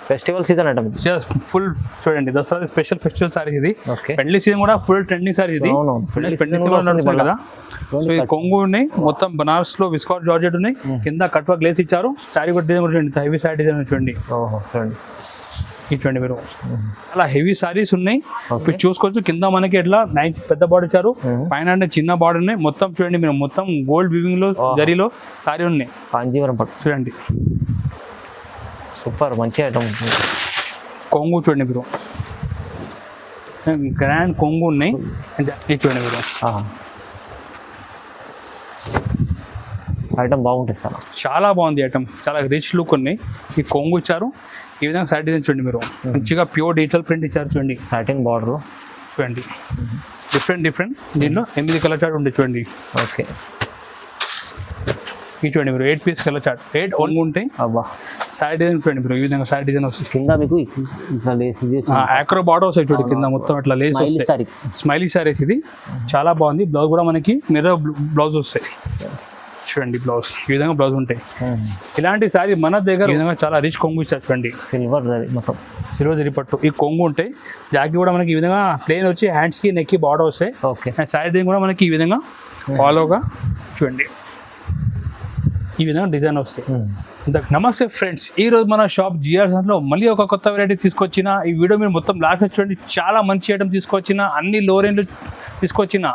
Festival season అంట full చూడండి, Dasara special festival saris ఇది. ఓకే, పెళ్లి సీజన్ కూడా ఫుల్ ట్రెండింగ్ సారీ ఇది. పెళ్లి సీజన్ కదా. సో ఈ కొంగు ఉన్నాయి, మొత్తం బనారస్ లో విస్కాస్ జార్జెట్ ఉన్నాయి, కింద కట్వా గ్లేస్ ఇచ్చారు. సారీ కూడా డిజైన్ కూడా చూడండి, హెవీ సారీ డిజైన్ చూడండి. చూడండి ఈ చూడండి మీరు, అలా హెవీ సారీస్ ఉన్నాయి. మీరు చూసుకోవచ్చు, కింద మనకి ఎట్లా నైన్ పెద్ద బార్డర్ ఇచ్చారు, పైన చిన్న బార్డర్ ఉన్నాయి. మొత్తం చూడండి మీరు, మొత్తం గోల్డ్ వీవింగ్ లో జరీలో సారీ ఉన్నాయి. కాంజీవరం పట్టు చూడండి, సూపర్ మంచి ఐటమ్. కొంగు చూడండి మీరు, గ్రాండ్ కొంగు ఉన్నాయి. ఇది చూడండి మీరు, ఐటమ్ బాగుంటుంది, చాలా బాగుంది ఐటమ్, చాలా రిచ్ లుక్ ఉన్నాయి. ఈ కొంగు ఇచ్చారు, ఈ విధంగా సైడ్ డిజైన్ చూడండి మీరు, మంచిగా ప్యూర్ డిజిటల్ ప్రింట్ ఇచ్చారు. చూడండి సాటిన్ బార్డర్ చూడండి, డిఫరెంట్ దీనిలో 8 కలర్ చార్ట్ ఉంది చూడండి. ఓకే, ఈ చూడండి మీరు 8 పీస్ కలర్ చార్ట్, 8 ఓన్గా ఉంటాయి. అబ్బా, సైడ్ డిజైన్ చూడండి మీరు, ఈ విధంగా సైడ్ డిజైన్ వస్తుంది. కింద మీకు ఇట్లా లేస్ ఆక్రో బార్డర్ వస్తాయి చూడండి, కింద మొత్తం అట్లా లేస్ వస్తాయి. స్మైలీ సారీస్ ఇది, చాలా బాగుంది. బ్లౌజ్ కూడా మనకి మిర్రర్ బ్లౌజ్ వస్తాయి చూడండి. బ్లౌజ్ ఈ విధంగా బ్లౌజ్ ఉంటాయి. ఇలాంటి సారీ మన దగ్గర ఈ విధంగా చాలా రిచ్ కొంగు ఇచ్చారు చూడండి, సిల్వర్ మొత్తం సిల్వర్ జరీ పట్టు. ఈ కొంగు ఉంటాయి, జాకెట్ కూడా మనకి ఈ విధంగా ప్లేన్ వచ్చి హ్యాండ్స్ కి నెక్ కి బార్డర్ వస్తాయి. ఓకే, సైడ్ డిజైన్ కూడా మనకి ఈ విధంగా ఫాలోగా చూడండి, ఈ విధంగా డిజైన్ వస్తాయి. నమస్తే ఫ్రెండ్స్, ఈ రోజు మన షాప్ జిఆర్ లో మళ్ళీ ఒక కొత్త వెరైటీ తీసుకొచ్చిన. ఈ వీడియో మీరు మొత్తం లాస్ట్ చూడండి, చాలా మంచి ఐటమ్ తీసుకొచ్చిన, అన్ని లో రేంజ్ తీసుకొచ్చిన.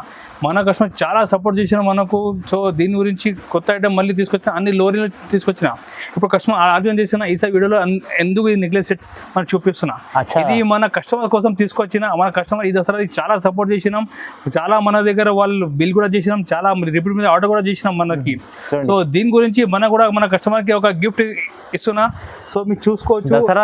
మన కస్టమర్ చాలా సపోర్ట్ చేసిన మనకు. సో దీని గురించి కొత్త ఐటమ్ మళ్ళీ తీసుకొచ్చిన, అన్ని లో రేంజ్ తీసుకొచ్చిన. ఇప్పుడు కస్టమర్ ఆర్గ్యం చేసిన ఈసారి వీడియోలో ఎందుకు ఈ నెక్లెస్ సెట్స్ మనం చూపిస్తున్నా. ఇది మన కస్టమర్ కోసం తీసుకొచ్చిన. మన కస్టమర్ ఈ దసరా చాలా సపోర్ట్ చేసినాం, చాలా మన దగ్గర వాళ్ళు బిల్ కూడా చేసినాం, చాలా రిపీట్ మీద ఆర్డర్ కూడా చేసినాం మనకి. సో దీని గురించి మన కస్టమర్కి ఒక గిఫ్ట్ ఇస్తున్నా. సో మీరు చూసుకోవచ్చు, దసరా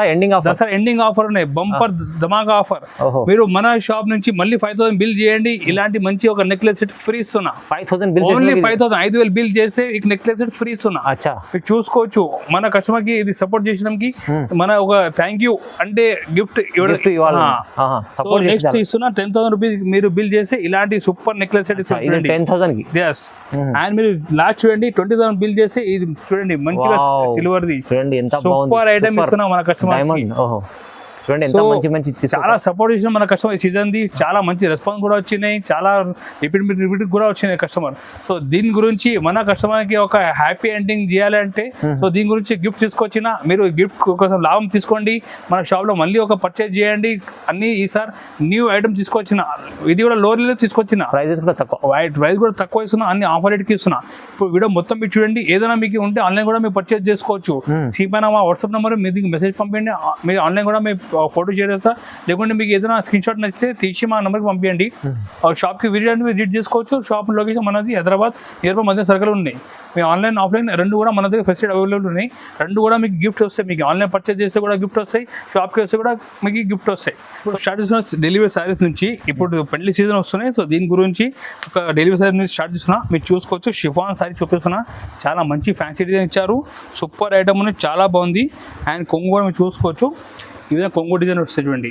ఎండింగ్ ఆఫర్ ఉన్నాయి, బంపర్ ధమాకా ఆఫర్. మీరు మన షాప్ నుంచి మళ్ళీ 5000 బిల్ చేయండి, ఇలాంటి మంచి ఒక నెక్లెస్ సెట్ ఫ్రీ ఇస్తున్నా. 5000 బిల్, ఓన్లీ 5000 బిల్ చేస్తే ఈ నెక్లెస్ సెట్ ఫ్రీ ఇస్తున్నా. మీరు చూసుకోవచ్చు, మన కస్టమర్ కి ఇది సపోర్ట్ చేసినందుకు మన ఒక థ్యాంక్ యూ అంటే గిఫ్ట్ నెక్స్ట్ ఇస్తున్నా. 10,000 రూపీస్ మీరు బిల్ చేస్తే ఇలాంటి సూపర్ నెక్లెస్ సెట్ ఇస్తున్నా. 10,000 అండ్ మీరు లాస్ట్ చూడండి 20,000 బిల్ చేస్తే ఇది చూడండి మంచిగా సిల్వర్ ది సూపర్ ఐటమ్ ఇస్తున్నా మన కస్టమర్. చూడండి ఎంత మంచి మంచి చాలా సపోర్ట్ చేసిన మన కస్టమర్. సీజన్ ది చాలా మంచి రెస్పాన్స్ కూడా వచ్చినాయి, చాలా రిపీట్ కూడా వచ్చినాయి కస్టమర్. సో దీని గురించి మన కస్టమర్ కి ఒక హ్యాపీ ఎండింగ్ చేయాలంటే సో దీని గురించి గిఫ్ట్ తీసుకొచ్చిన. మీరు గిఫ్ట్ కోసం లాభం తీసుకోండి, మన షాప్ లో మళ్ళీ ఒక పర్చేజ్ చేయండి. అన్ని ఈసారి న్యూ ఐటమ్ తీసుకొచ్చిన, ఇది కూడా లో రేంజ్ తీసుకొచ్చిన, ప్రైస్ కూడా తక్కువ ఇస్తున్నా, అన్ని ఆఫర్ రేట్ కి ఇస్తున్నా. ఇప్పుడు వీడియో మొత్తం మీరు చూడండి, ఏదైనా మీకు ఉంటే ఆన్లైన్ కూడా మీరు పర్చేజ్ చేసుకోవచ్చు. పైన మా వాట్సాప్ నెంబర్ మీకు మెసేజ్ పంపించండి, మీరు ఆన్లైన్ కూడా మీరు ఫోటో చేస్తా. లేకుంటే మీకు ఏదైనా స్క్రీన్ షాట్ నచ్చితే తీసి మా నెంబర్కి పంపించండి. షాప్కి విజిట్ చేసుకోవచ్చు. షాప్ లొకేషన్ మనది హైదరాబాద్ నియర్ బై మధ్య సర్కిల్ ఉన్నాయి. మీ ఆన్లైన్ ఆఫ్లైన్ రెండు కూడా మన దగ్గర ఫెసిలిటీ అవైలబుల్ ఉన్నాయి. రెండు కూడా మీకు గిఫ్ట్ వస్తాయి. మీకు ఆన్లైన్ పర్చేజ్ చేస్తే కూడా గిఫ్ట్ వస్తాయి, షాప్కి వస్తే కూడా మీకు గిఫ్ట్ వస్తాయి. ఇప్పుడు స్టార్ట్ చేసిన డెలివరీ సారీస్ నుంచి ఇప్పుడు పెళ్లి సీజన్ వస్తున్నాయి. సో దీని గురించి ఒక డెలివరీ సారీ నుంచి స్టార్ట్ చేస్తున్నా. మీరు చూసుకోవచ్చు, షిఫాన్ సారీ చూపిస్తున్నా. చాలా మంచి ఫ్యాన్సీ డిజైన్ ఇచ్చారు, సూపర్ ఐటమ్ ఉంది, చాలా బాగుంది. అండ్ కొంగు కూడా మీరు చూసుకోవచ్చు, ఈ విధంగా కొంగు డిజైన్ వస్తాయి చూడండి.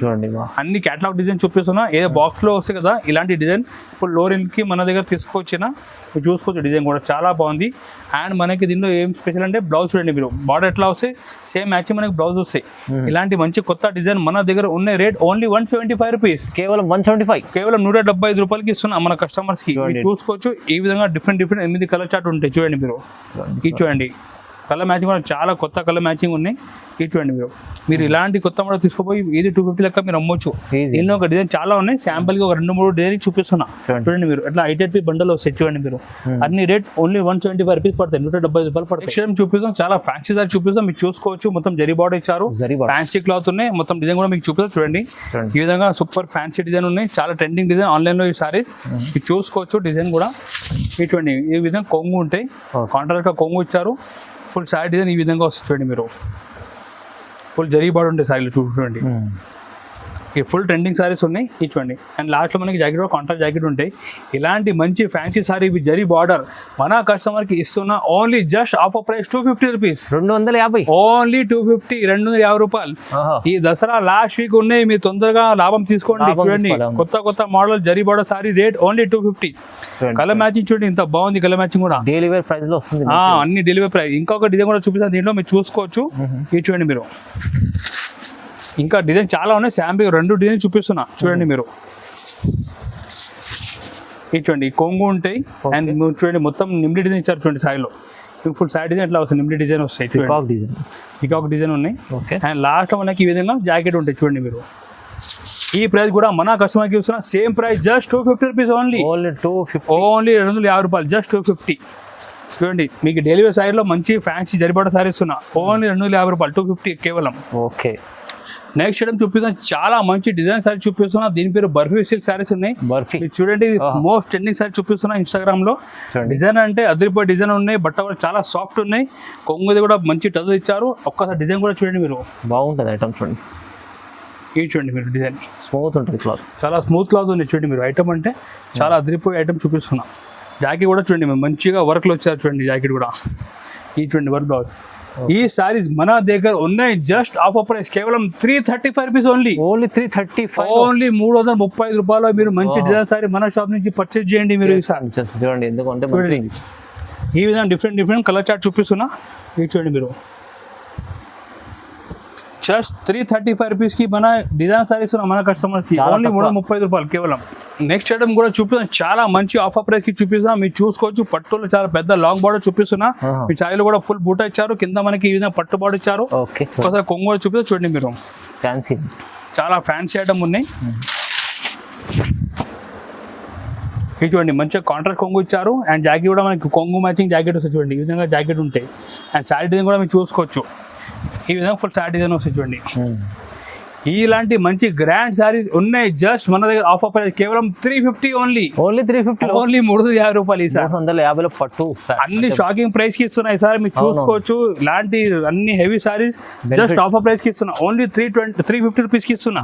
అన్ని క్యాటలాగ్ డిజైన్ చూపిస్తున్నా. ఏదో బాక్స్ లో వస్తాయి కదా ఇలాంటి డిజైన్ ఇప్పుడు లో రేంజ్ కి మన దగ్గర తీసుకొచ్చిన. మీరు చూసుకోవచ్చు, డిజైన్ కూడా చాలా బాగుంది. అండ్ మనకి దీనిలో ఏం స్పెషల్ అంటే బ్లౌజ్ చూడండి, మీరు బార్డర్ ఎట్లా వస్తాయి సేమ్ మ్యాచింగ్ మనకి బ్లౌజ్ వస్తాయి. ఇలాంటి మంచి కొత్త డిజైన్ మన దగ్గర ఉన్న రేట్ ఓన్లీ 175 రూపీస్, కేవలం 175, కేవలం 175 రూపాయలకి ఇస్తున్నా మన కస్టమర్స్ కి. చూసుకోవచ్చు, ఈ విధంగా డిఫరెంట్ 8 కలర్ చార్ట్ ఉంటాయి చూడండి. మీరు ఇది చూడండి, కలర్ మ్యాచింగ్ కూడా చాలా కొత్త కలర్ మ్యాచింగ్ ఉన్నాయి. ఇటువంటి మీరు ఇలాంటి కొత్త మోడల్ తీసుకుపోయి ఇది 250 లెక్క మీరు అమ్మొచ్చు. దీనిలో ఒక డిజైన్ చాలా ఉన్నాయి, శాంపుల్ గా ఒక 2-3 డిజైన్ చూపిస్తున్నా చూడండి. మీరు అట్లా 8 బండల్ వస్తాయి చూడండి. మీరు అన్ని రేట్ ఓన్లీ 175 రూపీస్ పడతాయి, 170 రూపాయలు పడతాయి. చూపిస్తాం, చాలా ఫ్యాన్సీ సారీ చూపిస్తాం. మీరు చూసుకోవచ్చు, మొత్తం జరీ బార్డర్ ఇచ్చారు, ఫ్యాన్సీ క్లాత్ ఉన్నాయి. మొత్తం డిజైన్ కూడా మీకు చూపిస్తాం చూడండి. ఈ విధంగా సూపర్ ఫ్యాన్సీ డిజైన్ ఉన్నాయి, చాలా ట్రెండింగ్ డిజైన్ ఆన్లైన్ లో ఈ సారీస్. మీరు చూసుకోవచ్చు, డిజైన్ కూడా ఇటువంటి ఈ విధంగా కొంగు ఉంటాయి, కాంట్రాక్ట్ గా కొంగు ఇచ్చారు. ఫుల్ సారీ డిజైన్ ఈ విధంగా వస్తుంది చూడండి. మీరు ఫుల్ జరీ బార్డర్ ఉంటాయి సారీలు చూడండి. ఈ ఫుల్ ట్రెండింగ్ సారీస్ ఉన్నాయి ఇటువంటి. అండ్ లాస్ట్లో మనకి జాకెట్ కూడా కాంట్రాక్ట్ జాకెట్ ఉంటాయి. ఇలాంటి మంచి fancy sorry with zari border మన కస్టమర్కి ఇస్తున్న only just offer price 250 rupees. 250. Only 250, 250 రూపాయలు. ఈ దసరా లాస్ట్ వీక్ ఉన్నాయి, మీరు తొందరగా లాభం తీసుకోండి. చూడండి కొత్త model zari border sorry rate only 250. Colour matching చూడండి ఇంత బాగుంది, కలర్ మ్యాచింగ్ కూడా డైలీ వేర్ ప్రైస్ లో వస్తుంది. అన్ని డెలివరీ ప్రైస్. ఇంకొక డిజైన్ కూడా చూపిస్తాను దీంట్లో, మీరు చూసుకోవచ్చు. ఇది చూడండి మీరు, ఇంకా డిజైన్ చాలా ఉన్నాయి. శాంపిల్ 2 డిజైన్ చూపిస్తున్నా చూడండి మీరు. ఇది చూడండి కొంగు ఉంటాయి. అండ్ చూడండి మొత్తం నిమ్లీ డిజైన్ ఇచ్చారు చూడండి సాయిలో. ఫుల్ సారీ డిజైన్ ఎట్లా వస్తుంది, నిమ్లీ డిజైన్ వస్తాయి. పికాక్ డిజైన్ ఉన్నాయి. అండ్ లాస్ట్లో మనకి ఈ విధంగా జాకెట్ ఉంటాయి చూడండి మీరు. ఈ ప్రైస్ కూడా మన కస్టమర్కి ఇస్తున్నా same price just 250 rupees only. Only 250 రూపాయలు, జస్ట్ 250. చూడండి మీకు డెలివరీ సారీలో మంచి ఫ్యాన్సీ జరిపడ సారీ ఇస్తున్నా ఓన్లీ 250 రూపాయలు, 250 కేవలం. ఓకే. నెక్స్ట్ ఐటమ్ చూపిస్తున్నా చాలా మంచి డిజైన్ సారీ చూపిస్తున్నా. దీని పేరు బర్ఫీ సిల్క్ సారీస్ ఉన్నాయి. చూడండి మోస్ట్ ట్రెండింగ్ సారీ చూపిస్తున్నా ఇన్స్టాగ్రామ్ లో. డిజైన్ అంటే అదిరిపోయే డిజైన్ ఉన్నాయి, బట్ట కూడా చాలా సాఫ్ట్ ఉన్నాయి. కొంగుది కూడా మంచి టజ్ ఇచ్చారు. ఒక్కసారి డిజైన్ కూడా చూడండి మీరు, బాగుంటుంది ఐటమ్. చూడండి ఇది చూడండి మీరు, డిజైన్ స్మూత్ ఉంటుంది క్లాత్, చాలా స్మూత్ క్లాత్ ఉంది. చూడండి మీరు ఐటమ్ అంటే చాలా అదిరిపోయే ఐటమ్ చూపిస్తున్నా. జాకెట్ కూడా చూడండి మీరు, మంచిగా వర్క్లో వచ్చారు చూడండి జాకెట్ కూడా. ఇది చూడండి వర్క్ బ్లౌజ్. ఈ సారీస్ మన దగ్గర ఉన్నాయి జస్ట్ ఆఫర్ ప్రైస్ కేవలం 335 రూపీస్ ఓన్లీ. ఓన్లీ 335, ఓన్లీ 335 రూపాయలు. మీరు మంచి డిజైన్ సారీ మన షాప్ నుంచి పర్చేజ్ చేయండి మీరు. చూడండి ఎందుకంటే ఈ విధంగా డిఫరెంట్ కలర్ చార్ట్ చూపిస్తున్నా. ఇది చూడండి మీరు, జస్ట్ 335 రూపీస్కి మన డిజైన్ సారీస్ మన కస్టమర్స్ ఓన్లీ 335 రూపాయలు కేవలం. నెక్స్ట్ ఐటమ్ కూడా చూపిస్తున్నా, చాలా మంచి ఆఫర్ ప్రైస్ కి చూపిస్తున్నా. మీరు చూసుకోవచ్చు పట్టులో చాలా పెద్ద లాంగ్ బార్డర్ చూపిస్తున్నా. మీ చాయలు కూడా ఫుల్ బూటా ఇచ్చారు, కింద మనకి ఈ విధంగా పట్టు బార్డర్ ఇచ్చారు. ఒకసారి కొంగు కూడా చూపిస్తా చూడండి మీరు, ఫ్యాన్సీ చాలా ఫ్యాన్సీ ఐటమ్ ఉన్నాయి. ఇది చూడండి మంచిగా కాంట్రాక్ట్ కొంగు ఇచ్చారు. అండ్ జాకెట్ కూడా మనకి కొంగు మ్యాచింగ్ జాకెట్ వస్తుంది చూడండి. ఈ విధంగా జాకెట్ ఉంటాయి. అండ్ శారీ డిజైన్ కూడా మీరు చూసుకోవచ్చు. ఈ విధంగా ఫుల్ శారీ డిజైన్ వస్తుంది చూడండి. ఇలాంటి మంచి గ్రాండ్ సారీస్ ఉన్నాయి జస్ట్ మన దగ్గర ఆఫర్ ప్రైస్ కేవలం 350 ఓన్లీ. ఓన్లీ 350, ఓన్లీ 350 రూపాయలు. ఈసారి 350 పట్టు అన్ని షాకింగ్ ప్రైస్ కి ఇస్తున్నాయి సార్, మీరు చూసుకోవచ్చు. ఇలాంటి అన్ని heavy saris just offer price కి ఇస్తున్నా ఓన్లీ 350 రూపీస్ కి ఇస్తున్నా.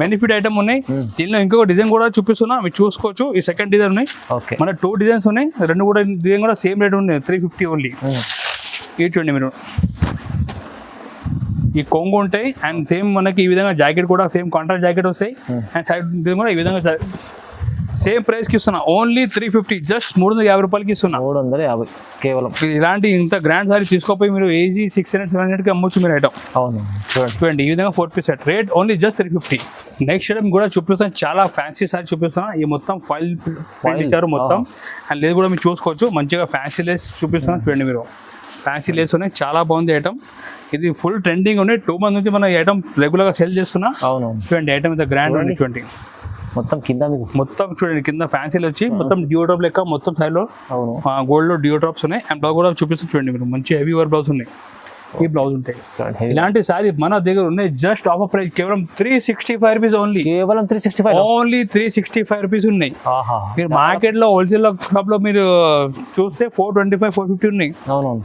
బెనిఫిట్ ఐటమ్ ఉన్నాయి. దీనిలో ఇంకొక డిజైన్ కూడా చూపిస్తున్నా, మీరు చూసుకోవచ్చు. ఈ సెకండ్ డిజైన్ ఉన్నాయి, మన 2 డిజైన్స్ ఉన్నాయి. 2 కూడా డిజైన్ కూడా సేమ్ రేట్ ఉన్నాయి, 350 ఓన్లీ. ఇది చూడండి మీరు, ఈ కొంగు ఉంటాయి. అండ్ సేమ్ మనకి ఈ విధంగా జాకెట్ కూడా సేమ్ కాంట్రాక్ట్ జాకెట్ వస్తాయి. అండ్ సైడ్ కూడా ఈ విధంగా సేమ్ ప్రైస్ కి ఇస్తున్నా ఓన్లీ 350, జస్ట్ 350 రూపాయలకి ఇస్తున్నా. 350 కేవలం. ఇలాంటి ఇంత గ్రాండ్ సారీ తీసుకోపోయి మీరు ఈజీ 600-700 కి అమ్మొచ్చు మీరు ఐటమ్. అవును చూడండి ఈ విధంగా 4 piece set rate only just 350. Next item కూడా చూపిస్తాను, చాలా ఫ్యాన్సీ సారీ చూపిస్తున్నా. ఈ మొత్తం ఫైల్ ఇచ్చారు మొత్తం. అండ్ లేదు కూడా మీరు చూసుకోవచ్చు, మంచిగా ఫ్యాన్సీ లేస్ చూపిస్తున్నా చూడండి మీరు. ఫ్యాన్సీ లేస్ ఉన్నాయి, చాలా బాగుంది ఐటమ్. ఇది ఫుల్ ట్రెండింగ్ ఉన్నాయి. 2 మంత్ నుంచి మన ఐటమ్ రెగ్యులర్ గా సేల్ చేస్తున్నా. అవును చూడండి ఐటమ్ ఇంత గ్రాండ్ ఉంది. చూడండి మొత్తం కింద మీకు మొత్తం చూడండి కింద ఫ్యాన్సీలు వచ్చి మొత్తం డియో డ్రాప్ లెక్క మొత్తం సైడ్ లో గోల్డ్ లో డియో డ్రాప్స్ ఉన్నాయి. అండ్ బ్లౌజ్ కూడా చూపిస్తూ చూడండి మీరు, మంచి హెవీ వర్క్ బ్లౌజ్ ఉన్నాయి. ఈ బ్లౌజ్ ఉంటాయి. ఇలాంటి సారీ మన దగ్గర ఉన్నాయి జస్ట్ ఆఫర్ ప్రైస్ కేవలం 365 రూపీస్ ఓన్లీ. కేవలం 365, ఓన్లీ 365 రూపీస్ ఉన్నాయి. మీరు మార్కెట్ లో హోల్సేల్ షాప్ లో మీరు చూస్తే 425, 450 ఉన్నాయి.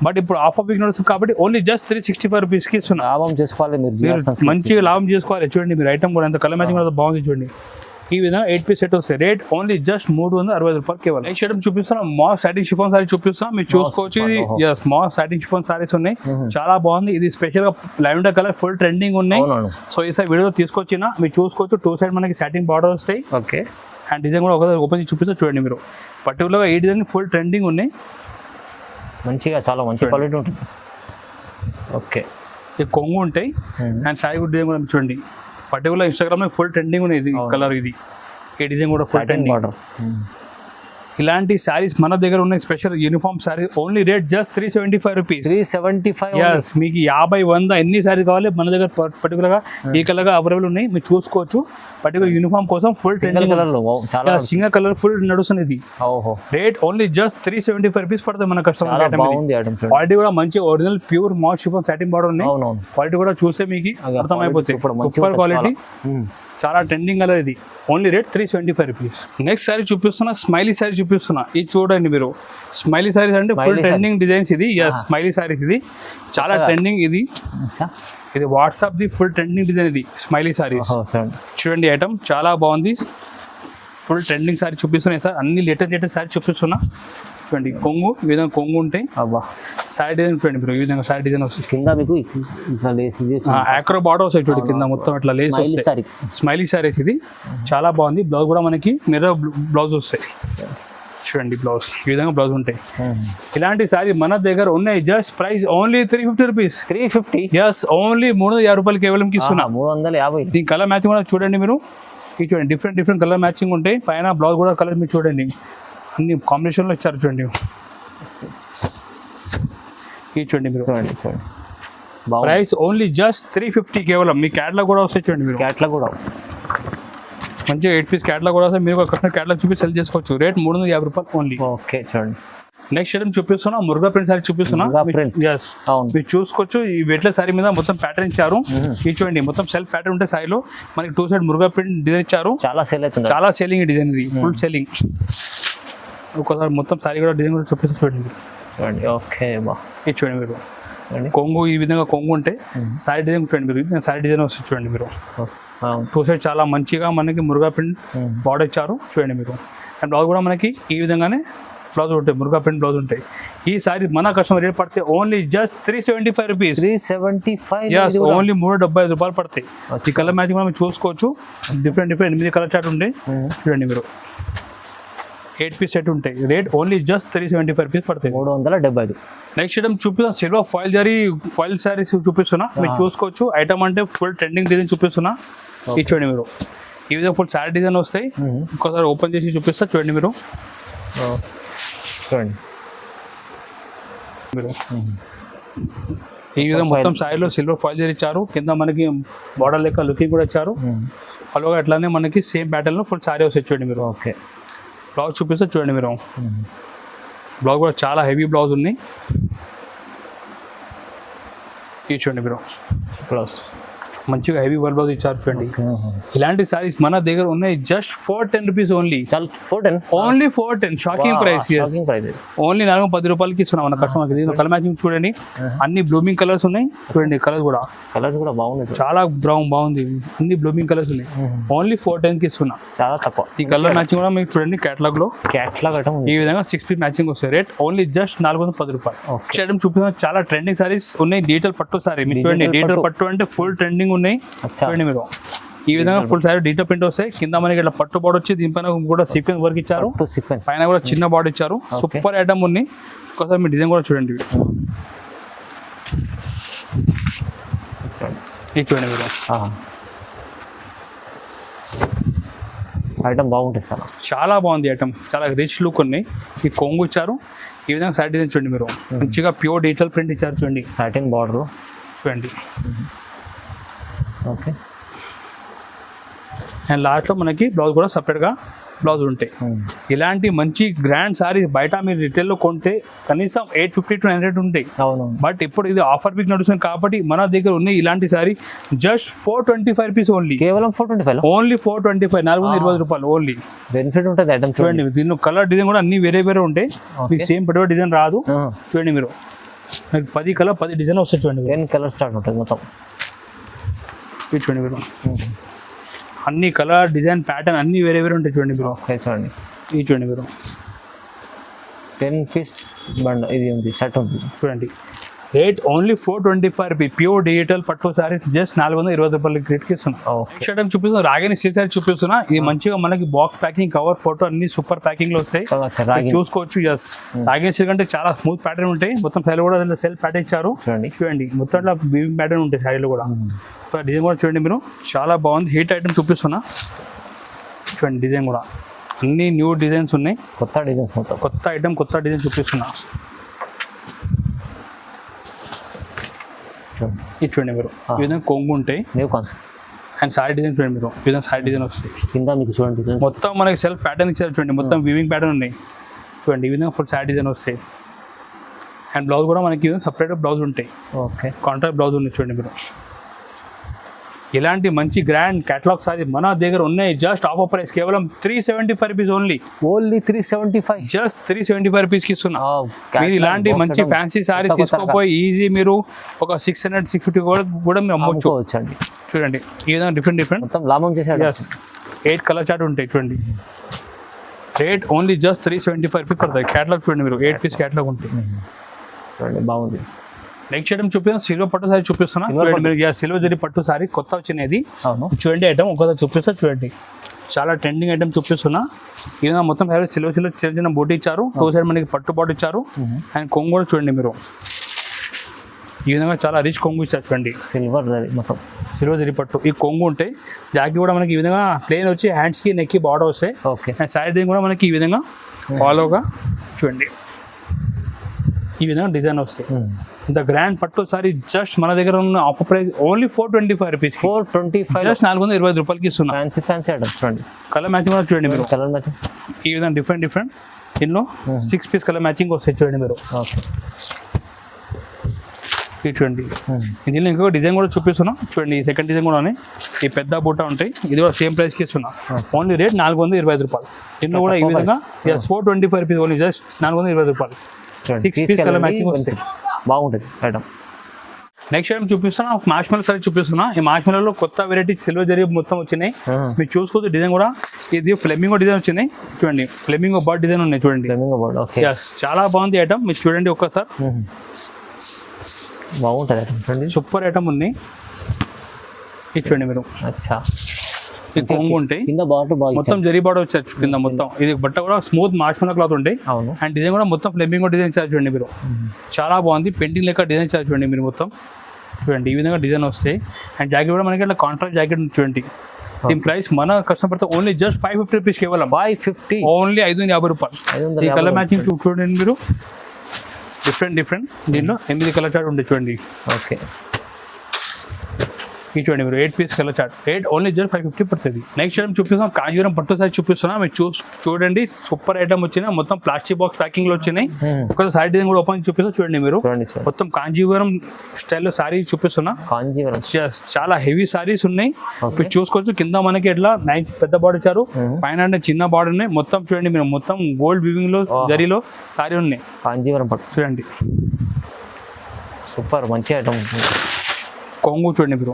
బట్ ఇప్పుడు ఆఫర్ వీక్ నడుస్తుంది కాబట్టి ఓన్లీ జస్ట్ 365 రూపీస్ కి ఇస్తున్నా. లాభం చేసుకోవాలి మీరు, మంచిగా లాభం చేసుకోవాలి. చూడండి మీరు ఐటమ్ కూడా ఎంత కలర్ మ్యాచింగ్ కూడా బాగుంది చూడండి. ఈ విధంగా 8 పీస్ సెట్ వస్తాయి. రేట్ ఓన్లీ జస్ట్ 360 రూపాయలు కేవలం. నెక్స్ట్ ఐటమ్ చూపిస్తున్నా, మాస్ సాటిన్ షిఫాన్ సారీ చూపిస్తున్నా. మీరు చూసుకోవచ్చు, మాస్ సాటిన్ షిఫాన్ సారీస్ ఉన్నాయి, చాలా బాగుంది. ఇది స్పెషల్ గా లెవెండర్ కలర్ ఫుల్ ట్రెండింగ్ ఉన్నాయి. సో ఈసారి వీడియో తీసుకొచ్చిన మీరు చూసుకోవచ్చు. 2 సైడ్ మనకి సాటిన్ బార్డర్ వస్తాయి. ఓకే. అండ్ డిజైన్ కూడా ఒకసారి ఓపెన్ చేసి చూపిస్తా చూడండి మీరు. పర్టికులర్గా ఈ డిజైన్ ఫుల్ ట్రెండింగ్ ఉన్నాయి, మంచిగా చాలా మంచి క్వాలిటీ ఉంటుంది. ఓకే. ఈ కొంగు ఉంటాయి. అండ్ సారీ డిజైన్ కూడా చూడండి. పర్టికులర్ ఇన్స్టాగ్రామ్ లో ఫుల్ ట్రెండింగ్ ఉంది. ఇది కలర్, ఇది ఈ డిజైన్ కూడా ఫుల్ ట్రెండింగ్. ఇలాంటి సారీస్ మన దగ్గర ఉన్నాయి. Special uniform sorry only rate just 375 rupees. 375. మీకు 50, 100 ఎన్ని సారీస్ కావాలి మన దగ్గర పర్టికులర్ గా ఈ కలర్ గా అవైలబుల్ ఉన్నాయి, మీరు చూసుకోవచ్చు. పర్టికులర్ యూనిఫామ్ కోసం ఫుల్ ట్రెండింగ్ కలర్ లో సింగల్ కలర్ ఫుల్ నడుస్తుంది. ఇది రేట్ ఓన్లీ జస్ట్ 375 రూపీస్ పడుతుంది మన కస్టమర్. క్వాలిటీ కూడా మంచి original pure mass chiffon satin border ఉన్నాయి. క్వాలిటీ కూడా చూస్తే మీకు అర్థమైపోతుంది. సూపర్ క్వాలిటీ, చాలా ట్రెండింగ్ కలర్. ఇది only rate 375 rupees. Next sorry చూపిస్తున్నా, స్మైలీ సారీ చూపిస్తున్నా. ఇది చూడండి మీరు, స్మైలీ సారీస్ అంటే ఫుల్ Smiley ట్రెండింగ్ డిజైన్స్ ఇది. ఎస్, స్మైలీ సారీస్ ఇది చాలా ట్రెండింగ్. ఇది అచ్చా ఇది WhatsApp the full trending design ఇది స్మైలీ సారీస్. చూడండి చూడండి ఐటమ్ చాలా బాగుంది. ఫుల్ ట్రెండింగ్ సారీ చూపిస్తున్నాయి సార్, అన్ని లేటెస్ట్ సారీ చూపిస్తున్నా. చూడండి కొంగు, ఈ విధంగా కొంగు ఉంటాయి. అబ్బా సారీ డిజైన్ చూడండి మీరు, ఈ విధంగా సారీ డిజైన్ వస్తుంది. కింద మీకు ఇట్లా లేసి ఇది వచ్చింది. ఆక్రో బార్డర్ వస్తాయి చూడండి కింద మొత్తం ఇట్లా లేస్ Smiley వస్తాయి. saree. స్మైలీ సారీస్ ఇది చాలా బాగుంది. బ్లౌజ్ కూడా మనకి మిర్రర్ బ్లౌజ్ వస్తాయి. చూడండి బ్లౌజ్, ఈ విధంగా బ్లౌజ్ ఉంటాయి. ఇలాంటి సారీ మన దగ్గర ఉన్నాయి. Just price only 350 rupees. 350. Yes, only 350 రూపాయలు కేవలం ఇస్తున్నా. 350. దీని కలర్ మ్యాచింగ్ కూడా చూడండి మీరు. ఇది చూడండి డిఫరెంట్ కలర్ మ్యాచింగ్ ఉంటాయి. పైన బ్లౌజ్ కూడా కలర్ మీరు చూడండి అన్ని కాంబినేషన్లో ఇచ్చారు. చూడండి ఇది చూడండి మీరు. చూడండి బాగుంది. ప్రైస్ ఓన్లీ జస్ట్ 350 కేవలం. మీ క్యాట్లాగ్ కూడా వస్తాయి చూడండి మీరు. క్యాట్లాగ్ కూడా మంచిగా 8 పీస్ క్యాట్లాగ్ కూడా వస్తాయి. మీరు ఒక కస్టమర్ క్యాట్లాగ్ చూపి సెల్ చేసుకోవచ్చు. రేట్ 350 రూపాయలు ఓన్లీ. ఓకే చూడండి. నెక్స్ట్ ఐటమ్ చూపిస్తున్నా, మురుగా ప్రింట్ సారీ చూపిస్తున్నా. మురుగా print. ఎస్, అవును. మీరు చూసుకోవచ్చు. ఈ వెట్ల సారీ మీద మొత్తం ప్యాటర్న్ ఇచ్చారు. ఇది చూడండి మొత్తం సెల్ఫ్ ప్యాటర్న్ ఉంటే సారీలో మనకి 2 సైడ్ మురుగా ప్రింట్ డిజైన్ ఇచ్చారు. చాలా సేల్ అవుతుంది. చాలా సేలింగ్ డిజైన్ ఇది, ఫుల్ సేలింగ్. ఒకసారి మొత్తం సారీ కూడా డిజైన్ కూడా చూపిస్తే చూడండి. చూడండి ఓకే బా. ఇది చూడండి మీరు, చూడండి కొంగు ఈ విధంగా కొంగు ఉంటే సారీ డిజైన్ చూడండి మీరు. సారీ డిజైన్ వస్తుంది చూడండి మీరు. అవును. 2 సైడ్ చాలా మంచిగా మనకి మురుగా ప్రింట్ బార్డర్ ఇచ్చారు చూడండి మీరు. అండ్ బ్లౌజ్ కూడా మనకి ఈ విధంగానే బ్లౌజ్ ఉంటాయి, మురుగా ప్రింట్ బ్లౌజ్ ఉంటాయి. ఈ సారీ మన కస్టమర్ రేట్ పడితే only just 375 rupees. 375. Yes, only 375 రూపాయలు పడతాయి. ఈ కలర్ మ్యాచింగ్ మనం చూసుకోవచ్చు. డిఫరెంట్ 8 కలర్ చార్ట్ ఉంటాయి చూడండి మీరు. 8 పీస్ సెట్ ఉంటాయి. రేట్ ఓన్లీ జస్ట్ 375 రూపీస్ పడతాయి. 375. నెక్స్ట్ ఐటమ్ చూపిస్తున్నా, సిల్వర్ ఫాయిల్ సారీస్ చూపిస్తున్నా. మీరు చూసుకోవచ్చు. ఐటమ్ అంటే ఫుల్ ట్రెండింగ్ డిజైన్ చూపిస్తున్నా. ఇది చూడండి మీరు, ఈ విధంగా ఫుల్ సారీ డిజైన్ వస్తాయి. ఇంకోసారి ఓపెన్ చేసి చూపిస్తా చూడండి మీరు. చూడండి మీరు ఈ విధంగా మొత్తం సారీలో సిల్వర్ ఫాయిల్ జరీ ఇచ్చారు. కింద మనకి బార్డర్ లెక్క లుకింగ్ కూడా ఇచ్చారు. అలాగే అట్లానే మనకి సేమ్ ప్యాటర్న్ లో ఫుల్ సారీ వస్తాయి చూడండి మీరు. ఓకే బ్లౌజ్ చూపిస్తే చూడండి మీరు. బ్లౌజ్ కూడా చాలా హెవీ బ్లౌజ్ ఉన్నాయి. ఇది చూడండి మీరు, ప్లస్ మంచిగా హెవీ వర్క్ బ్లౌజ్ ఇచ్చారు చూడండి. ఇలాంటి సారీస్ మన దగ్గర ఉన్నాయి. Just 410 rupees only. చాలా 410. Only 410. Shocking price. Shocking price. Only 410 రూపాయలకి ఇస్తున్నాం మన కస్టమర్కి. దీని కలర్ మ్యాచింగ్ చూడండి, అన్ని బ్లూమింగ్ కలర్స్ ఉన్నాయి చూడండి. కలర్స్ కూడా బాగుంది. చాలా బాగుంది. అన్ని బ్లూమింగ్ కలర్స్ ఉన్నాయి. ఓన్లీ 410కి ఇస్తున్నా. చాలా తక్కువ. ఈ కలర్ మ్యాచింగ్ కూడా మీకు చూడండి క్యాటలాగ్ లో. ఐటమ్ ఈ విధంగా 6 పీస్ మ్యాచింగ్ వస్తాయి. రేట్ ఓన్లీ జస్ట్ 410 రూపాయలు. ఐటమ్ చూపిస్తున్నా. చాలా ట్రెండింగ్ సారీస్ ఉన్నాయి. డిజిటల్ పట్టు సారీ మీరు చూడండి. డిజిటల్ పట్టు అంటే ఫుల్ ట్రెండింగ్ ఉన్నాయి చూడండి మీరు. ఈ విధంగా ఫుల్ సారీ డిజిటల్ ప్రింట్ వస్తాయి. కింద మనకి ఇట్లా పట్టు బార్డర్ వచ్చి దీనిపైన కూడా సీక్వెన్స్ వర్క్ ఇచ్చారు. పైన కూడా చిన్న బార్డర్ ఇచ్చారు. సూపర్ ఐటమ్ ఉన్నాయి. ఒకసారి మీ డిజైన్ కూడా చూడండి. ఇది చూడండి మీరు. ఐటమ్ బాగుంటుంది. చాలా బాగుంది ఐటమ్. చాలా రిచ్ లుక్ ఉన్నాయి. ఈ కొంగు ఇచ్చారు. ఈ విధంగా సారీ డిజైన్ చూడండి మీరు. మంచిగా ప్యూర్ డిజిటల్ ప్రింట్ ఇచ్చారు చూడండి. సాటిన్ బార్డర్ చూడండి. ఓకే. అండ్ లాస్ట్లో మనకి బ్లౌజ్ కూడా సపరేట్గా బ్లౌజ్ ఉంటాయి. ఇలాంటి మంచి గ్రాండ్ సారీస్ బయట మీరు రిటైల్లో కొంటే కనీసం 850 to 900 ఉంటాయి. బట్ ఇప్పుడు ఇది ఆఫర్ వీక్ నడుస్తుంది కాబట్టి మన దగ్గర ఉన్నాయి ఇలాంటి సారీ జస్ట్ 425 రూపీస్ ఓన్లీ. కేవలం 425. ఓన్లీ 425. 420 రూపాయలు ఓన్లీ. బెనిఫిట్ ఉంటుంది ఐటమ్. చూడండి దీనిలో కలర్ డిజైన్ కూడా అన్ని వేరే ఉంటాయి. మీకు సేమ్ పెట్టుబడి డిజైన్ రాదు. చూడండి మీరు, మీకు 10 కలర్ 10 డిజైన్ వస్తాయి చూడండి. 10 కలర్ స్టార్ట్ ఉంటుంది మొత్తం. ఇది చూడండి మీరు, అన్ని కలర్ డిజైన్ ప్యాటర్న్ అన్ని వేరే ఉంటాయి చూడండి మీరు. చూడండి ఇది చూడండి మీరు. 10 పీస్ బండ్ ఇది ఉంది, సెట్ ఉంది చూడండి. Rate only 425 rupee. Pure digital పట్టు సారీ జస్ట్ 420 రూపాయలకి రేట్కి ఇస్తున్నాం. షర్ట్ చూపిస్తున్నా. రాగిని సీ సారీ చూపిస్తున్నా. ఇది మంచిగా మనకి బాక్స్ ప్యాకింగ్, కవర్, ఫోటో అన్ని సూపర్ ప్యాకింగ్ లో వస్తాయి. చూసుకోవచ్చు. ఎస్, రాగిని సీ కంటే చాలా స్మూత్ ప్యాటర్న్ ఉంటాయి. మొత్తం సారీ కూడా సెల్ఫ్ ప్యాటర్న్ ఇచ్చారు చూడండి. మొత్తం అట్లా వీవింగ్ ప్యాటర్న్ ఉంటాయి సారీలో కూడా. డిజైన్ కూడా చూడండి మీరు, చాలా బాగుంది. హీట్ ఐటమ్ చూపిస్తున్నా చూడండి. డిజైన్ కూడా అన్ని న్యూ డిజైన్స్ ఉన్నాయి. కొత్త డిజైన్స్ మొత్తం కొత్త ఐటమ్, కొత్త డిజైన్ చూపిస్తున్నా. ఇది చూడండి మీరు. ఈ విధంగా కొంగు ఉంటాయి. New concept. And sorry design చూడండి మీరు. ఈ విధంగా సారీ డిజైన్ వస్తుంది. కింద మీకు చూడండి మొత్తం మనకి సెల్ఫ్ ప్యాటర్న్ ఇచ్చారు చూడండి. మొత్తం వీవింగ్ ప్యాటర్న్ ఉన్నాయి చూడండి. ఈ విధంగా ఫుల్ సారీ డిజైన్ వస్తాయి. అండ్ బ్లౌజ్ కూడా మనకి సపరేట్ బ్లౌజ్ ఉంటాయి. ఓకే. కాంట్రాక్ట్ బ్లౌజ్ ఉంది చూడండి మీరు. ఇలాంటి మంచి గ్రాండ్ కేటలాగ్ సారీ మన దగ్గర ఉన్నాయి. జస్ట్ ఆఫర్ ప్రైస్ కేవలం 375 rupees only. Only 375. Just 375 rupees కి ఇస్తున్నా. మీరు ఇలాంటి మంచి ఫ్యాన్సీ సారీ తీసుకోపోయి ఈజీ మీరు ఒక 600-650 కూడా మీరు అమ్మొచ్చు అండి. చూడండి ఈ విధంగా డిఫరెంట్ మొత్తం లాభం చేశాడు. 8 కలర్ చార్ట్ ఉంటాయి చూడండి. రేట్ ఓన్లీ జస్ట్ 375 రూపీస్ పడుతుంది. కేటలాగ్ చూడండి మీరు 8 పీస్ కేటలాగ్ ఉంటుంది. చూడండి బాగుంది. నెక్స్ట్ ఐటమ్ చూపిస్తాను. సిల్వర్ పట్టు సారీ చూపిస్తున్నా చూడండి మీరు. సిల్వర్ జరీ పట్టు సారీ కొత్త వచ్చినది చూడండి. ఐటమ్ ఒకసారి చూపిస్తా చూడండి. చాలా ట్రెండింగ్ ఐటమ్ చూపిస్తున్నా. ఈ విధంగా మొత్తం సిల్వర్ చిన్న చిన్న బోటి ఇచ్చారు. టూ సైడ్ మనకి పట్టు బాటు ఇచ్చారు. అండ్ కొంగు కూడా చూడండి మీరు. ఈ విధంగా చాలా రిచ్ కొంగు ఇచ్చారు చూడండి. సిల్వర్ జరీ మొత్తం సిల్వర్ జరీ పట్టు ఈ కొంగు ఉంటాయి. జాకెట్ కూడా మనకి ఈ విధంగా ప్లేన్ వచ్చి హ్యాండ్స్ కి నెక్ కి బార్డర్ వస్తాయి. ఓకే. అండ్ సైడ్ కూడా మనకి ఈ విధంగా ఫాలోగా చూడండి ఈ విధంగా డిజైన్ వస్తాయి. ఇంత గ్రాండ్ పట్టు సారీ జస్ట్ మన దగ్గర ఉన్న offer price only 425 rupees. 425 just 420 రూపాయలకి ఇస్తున్నా. ఫ్యాన్సీ ఐటమ్ చూడండి. కలర్ మ్యాచింగ్ కూడా చూడండి మీరు. కలర్ మ్యాచింగ్ ఈ విధంగా డిఫరెంట్ దీనిలో 6 పీస్ కలర్ మ్యాచింగ్ వస్తాయి చూడండి మీరు. ఓకే. ఇది చూడండి. దీనిలో ఇంకొక డిజైన్ కూడా చూపిస్తున్నా చూడండి. ఈ సెకండ్ డిజైన్ కూడా ఉన్నాయి. ఈ పెద్ద బూట ఉంటాయి. ఇది కూడా సేమ్ ప్రైస్కి ఇస్తున్నా. ఓన్లీ రేట్ 425 రూపాయలు. దీనిలో కూడా ఈ విధంగా 425 రూపీస్ ఓన్లీ జస్ట్ 420 రూపాయలు. 6 పీస్ కలర్ మ్యాచింగ్ వస్తాయి. బాగుంటుంది ఐటమ్. నెక్స్ట్ ఐటమ్ చూపిస్తున్నా. మార్ష్మెల్లో సారీ చూపిస్తున్నా. ఈ మార్ష్మెల్లో కొత్త వెరైటీ సిల్వర్ జరీ మొత్తం వచ్చినాయి. మీరు చూసుకోవచ్చు డిజైన్ కూడా. ఇది ఫ్లెమింగో డిజైన్ వచ్చినాయి చూడండి. ఫ్లెమింగో బర్డ్ డిజైన్ ఉన్నాయి చూడండి. చాలా బాగుంది ఐటమ్. మీరు చూడండి ఒక్కసారి. బాగుంటుంది ఐటమ్ చూడండి. సూపర్ ఐటమ్ ఉంది. ఇది చూడండి మీరు. అచ్చా. ఈ కొంగు ఉంటాయి. కింద బార్డర్ బాగా మొత్తం జరీ బార్డర్ వచ్చారు కింద మొత్తం. ఇది బట్ట కూడా స్మూత్ మార్ష్మెల్లో క్లాత్ ఉంటాయి. అవును. అండ్ డిజైన్ కూడా మొత్తం ఫ్లెమింగో డిజైన్ ఇచ్చారు చూడండి మీరు. చాలా బాగుంది. పెయింటింగ్ లెక్క డిజైన్ ఇచ్చారు చూడండి మీరు మొత్తం. చూడండి ఈ విధంగా డిజైన్ వస్తాయి. అండ్ జాకెట్ కూడా మనకి ఇట్లా కాంట్రాస్ట్ జాకెట్ చూడండి. దీని ప్రైస్ మన కస్టమర్ ఓన్లీ జస్ట్ 550 రూపీస్ కేవలం. 550 ఓన్లీ 550 రూపాయలు. ఈ కలర్ మ్యాచింగ్ చూడండి మీరు. డిఫరెంట్ దీనిలో 8 కలర్ చార్ట్ ఉంటాయి చూడండి. ఓకే. ఈ చూడండి మీరు 8 piece colour chart. Rate only just 550 పడుతుంది. నెక్స్ట్ ఐటమ్ చూపిస్తాం. కాంజీవరం పట్టు సారీ చూపిస్తున్నా. మీరు చూడండి సూపర్ ఐటమ్ వచ్చినాయి. మొత్తం ప్లాస్టిక్ బాక్స్ ప్యాకింగ్ లో వచ్చినాయి. ఒక సైడ్ డిజైన్ కూడా ఓపెన్ చూపిస్తా చూడండి మీరు. మొత్తం కాంజీవరం స్టైల్లో సారీ చూపిస్తున్నా. కాంజీవరం చాలా హెవీ సారీస్ ఉన్నాయి. మీరు చూసుకోవచ్చు. కింద మనకి ఎట్లా 9 పెద్ద బార్డర్ ఇచ్చారు. పైన చిన్న బార్డర్ ఉన్నాయి. మొత్తం చూడండి మీరు. మొత్తం గోల్డ్ వీవింగ్ లో జరీలో సారీ ఉన్నాయి. కాంజీవరం పట్టు చూడండి. సూపర్ మంచి ఐటమ్. కొంగు చూడండి మీరు.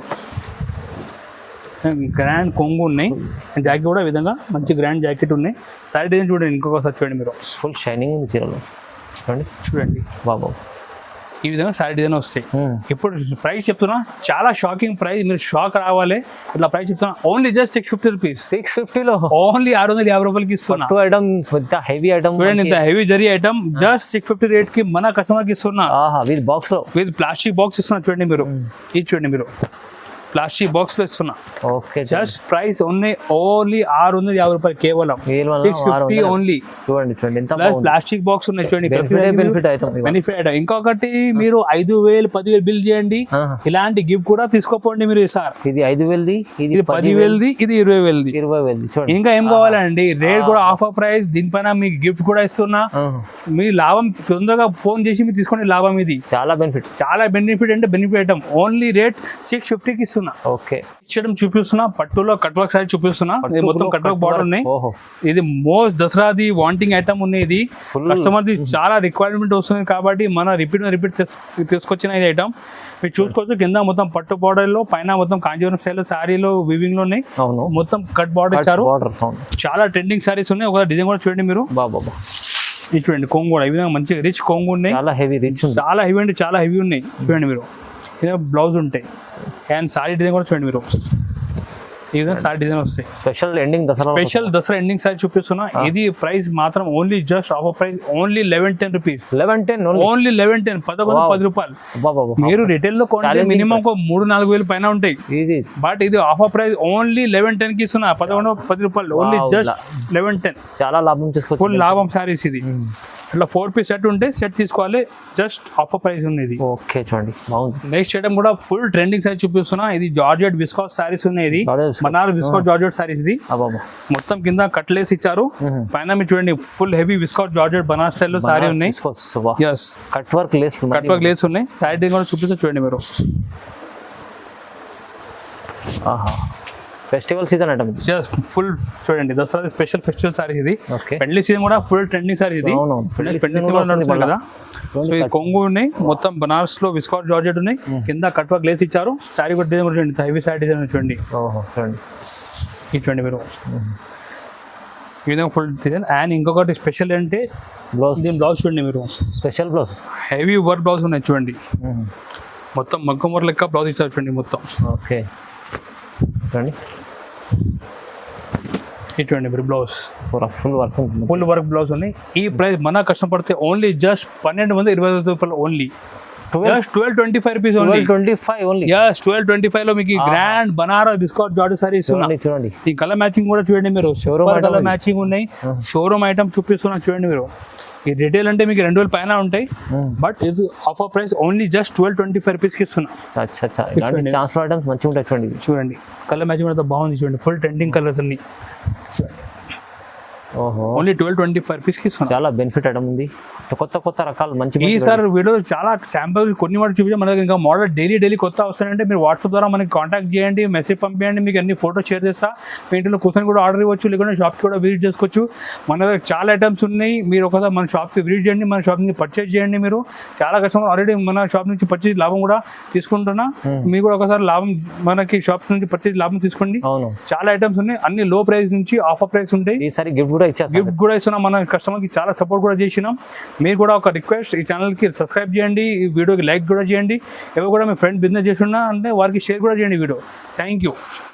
గ్రాండ్ కొంగు ఉన్నాయి. జాకెట్ కూడా ఈ విధంగా మంచి గ్రాండ్ జాకెట్ ఉన్నాయి. సారీ డిజైన్ చూడండి ఇంకొకసారి చూడండి మీరు. ఫుల్ షైనింగ్ ఉంది చీరలో చూడండి. బాబు ఈ విధంగా సారీ డిజైన్ వస్తాయి. ఇప్పుడు ప్రైస్ చెప్తున్నా చాలా షాకింగ్ ప్రైస్. మీరు షాక్ రావాలి. ఇట్లా ప్రైస్ చెప్తున్నా. Only just 650 rupees. 650లో ఓన్లీ 650 రూపాయలకి ఇస్తున్నా. ఐటమ్ హెవీ ఐటమ్ చూడండి. ఇంత heavy zari item just 650 rate కి మన కస్టమర్ కి ఇస్తున్నా. విత్ బాక్స్ లో విత్ ప్లాస్టిక్ బాక్స్ ఇస్తున్నా చూడండి మీరు. ఇది చూడండి మీరు. ప్లాస్టిక్ బాక్స్ లో ఇస్తున్నా. ఓకే. జస్ట్ ప్రైస్ ఓన్లీ 650 రూపాయలు కేవలం. 650 ఓన్లీ. చూడండి ఎంత ప్లాస్టిక్ బాక్స్ ఉన్నాయి చూడండి. Benefit item. ఇంకొకటి మీరు 5,000 10,000 బిల్ చేయండి. ఇలాంటి గిఫ్ట్ కూడా తీసుకోపోండి మీరు. సార్ ఇది 5,000ది, ఇది 10,000ది, ఇది 20,000ది. 20,000 ఇంకా ఏం కావాలండి. రేట్ కూడా ఆఫర్ ప్రైస్. దీనిపైన మీకు గిఫ్ట్ కూడా ఇస్తున్నా. మీ లాభం తొందరగా ఫోన్ చేసి మీరు తీసుకోండి. లాభం ఇది చాలా బెనిఫిట్ అంటే బెనిఫిట్ ఐటమ్. ఓన్లీ రేట్ 650కి ఇస్తున్నా. ఓకే. ఇచ్చడం చూపిస్తున్నా. పట్టులో కట్ వర్క్ సారీ చూపిస్తున్నా. మొత్తం కట్ వర్క్ బార్డర్ ఉన్నాయి. ఇది మోస్ట్ దసరాది వాంటింగ్ ఐటమ్ ఉన్నాయి. ఇది కస్టమర్ ది చాలా రిక్వైర్మెంట్ వస్తుంది కాబట్టి మన రిపీట్ తీసుకొచ్చిన ఇది ఐటమ్. మీరు చూసుకోవచ్చు. కింద మొత్తం పట్టు బార్డర్ లో, పైన మొత్తం కాంజీవరం స్టైల్ సారీలో వివింగ్ లో ఉన్నాయి. మొత్తం కట్ బార్డర్ ఇచ్చారు. చాలా ట్రెండింగ్ సారీస్ ఉన్నాయి. ఒక డిజైన్ కూడా చూడండి మీరు. ఇది చూడండి కొంగు కూడా ఈ విధంగా మంచి రిచ్ కొంగు ఉన్నాయి. చాలా హెవీ అంటే చాలా హెవీ ఉన్నాయి చూడండి మీరు. బ్లౌజ్ ఉంటాయి. అండ్ సారీ డిజైన్ కూడా చూడండి మీరు. ఈ విధంగా సారీ డిజైన్ వస్తాయి. స్పెషల్ దసరా ఎండింగ్ సారీ చూపిస్తున్నా. ఇది ప్రైస్ మాత్రం only just offer price only 1110 rupees. Only 1110 1110 రూపాయలు. మీరు రిటైల్ లో కొంటే మినిమం 3-4 వేలు పైన ఉంటాయి. బట్ ఇది ఆఫర్ ప్రైస్ ఓన్లీ 1110 కి ఇస్తున్నా. 1110 రూపాయలు. Only just 1110. చాలా లాభం చేసుకోవచ్చు. ఫుల్ లాభం సారీస్ ఇది. ఇట్లా 4 పీస్ సెట్ ఉంటే సెట్ తీసుకోవాలి. జస్ట్ ఆఫర్ ప్రైస్ ఉంది ఇది. ఓకే చూడండి బాగుంది. నెక్స్ట్ ఐటమ్ కూడా ఫుల్ ట్రెండింగ్ సారీ చూపిస్తున్నా. ఇది జార్జెట్ విస్కాస్ సారీస్ ఉన్నాయి. ఇది బనారస్ విస్కాస్ జార్జెట్ సారీస్. ఇది మొత్తం కింద కట్లేస్ ఇచ్చారు. పైన మీరు చూడండి full heavy viscous georgette Banaras style లో సారీ ఉన్నాయి. కట్ వర్క్ లేస్ ఉన్నాయి. సారీ కూడా చూపిస్తా చూడండి మీరు. ఆహా, ఫెస్టివల్ సీజన్ అంట ఇది. జస్ట్ ఫుల్ చూడండి, దసరా స్పెషల్ ఫెస్టివల్ సారీస్ ఇది. ఓకే, పెళ్లి సీజన్ కూడా ఫుల్ ట్రెండింగ్ సారీ ఇది. అవును, పెళ్లి సీజన్ కూడా నడుస్తుంది కదా. సో ఈ కొంగు ఉన్నాయి, మొత్తం బనారస్ లో విస్కాట్ జార్జెట్ ఉన్నాయి, కింద కట్ వర్క్ లేస్ ఇచ్చారు. సారీ కూడా డిజైన్ చూడండి, హెవీ సారీ డిజైన్ చూడండి. ఓహో, చూడండి ఇది చూడండి మీరు, ఈ విధంగా ఫుల్ డిజైన్. అండ్ ఇంకొకటి స్పెషల్ అంటే బ్లౌజ్, దీని బ్లౌజ్ చూడండి మీరు, special blouse. Heavy work blouse ఉన్నాయి చూడండి, మొత్తం మగ్గం వర్క్ లెక్క బ్లౌజ్ ఇచ్చారు చూడండి మొత్తం. ఓకే, చూడండి చూడండి మీరు బ్లౌజ్ ఫుల్ వర్క్ ఉంటుంది. ఫుల్ వర్క్ బ్లౌజ్ ఉన్నాయి. ఈ ప్రైస్ మన కష్టపడితే ఓన్లీ జస్ట్ 1225 రూపాయలు only. Just 1225 rupees only. 1225 only. Yes, 1225 లో మీకు grand Banaras biscuit georgette sari ఇస్తున్నా. చూడండి ఈ కలర్ మ్యాచింగ్ కూడా చూడండి మీరు, షోరూమ్ కలర్ మ్యాచింగ్ ఉన్నాయి. షోరూమ్ ఐటమ్ చూపిస్తున్నా చూడండి మీరు. ఈ రిటైల్ అంటే మీకు 2000 పైన ఉంటాయి, బట్ ఇది offer price only just 1225 rupees కి ఇస్తున్నా. ఛాన్స్ ఐటమ్స్ మంచిగా ఉంటాయి చూడండి. చూడండి కలర్ మ్యాచింగ్ కూడా బాగుంది చూడండి, ఫుల్ ట్రెండింగ్ కలర్స్ అన్ని. ఓహో, ఓన్లీ 1225 రూపీస్ కి ఇస్తున్నా. చాలా బెనిఫిట్ ఐటమ్ ఉంది, కొత్త కొత్త రకాలు మంచి. ఈసారి వీడియోలో చాలా శాంపుల్ కొన్ని వాటి చూపించాం. మన దగ్గర ఇంకా మోడల్ డైలీ కొత్త వస్తాయంటే మీరు వాట్సాప్ ద్వారా మనకి కాంటాక్ట్ చేయండి, మెసేజ్ పంపించండి, మీకు అన్ని ఫోటో షేర్ చేస్తా. మీ ఇంట్లో కూర్చొని కూడా ఆర్డర్ ఇవ్వచ్చు, లేకుంటే షాప్కి కూడా విజిట్ చేసుకోవచ్చు. మన దగ్గర చాలా ఐటమ్స్ ఉన్నాయి. మీరు ఒకసారి మన షాప్కి విజిట్ చేయండి, మన షాప్ నుంచి పర్చేజ్ చేయండి. మీరు చాలా కస్టమర్ ఆల్రెడీ మన షాప్ నుంచి పర్చేజ్ లాభం కూడా తీసుకుంటున్నా. మీరు కూడా ఒకసారి లాభం మనకి షాప్ నుంచి పర్చేజ్ లాభం తీసుకోండి. అవును, చాలా ఐటమ్స్ ఉన్నాయి, అన్ని లో ప్రైస్ నుంచి ఆఫర్ ప్రైస్ ఉంటాయి. ఈసారి గిఫ్ట్ కూడా ఇస్తున్నాం, మన కస్టమర్ కి చాలా సపోర్ట్ కూడా చేసినాం. మీరు కూడా ఒక రిక్వెస్ట్, ఈ ఛానల్ కి సబ్స్క్రైబ్ చేయండి, ఈ వీడియోకి లైక్ కూడా చేయండి. ఎవరు కూడా మీ ఫ్రెండ్ బిజినెస్ చేస్తున్నా అంటే వారికి షేర్ కూడా చేయండి వీడియో. Thank you.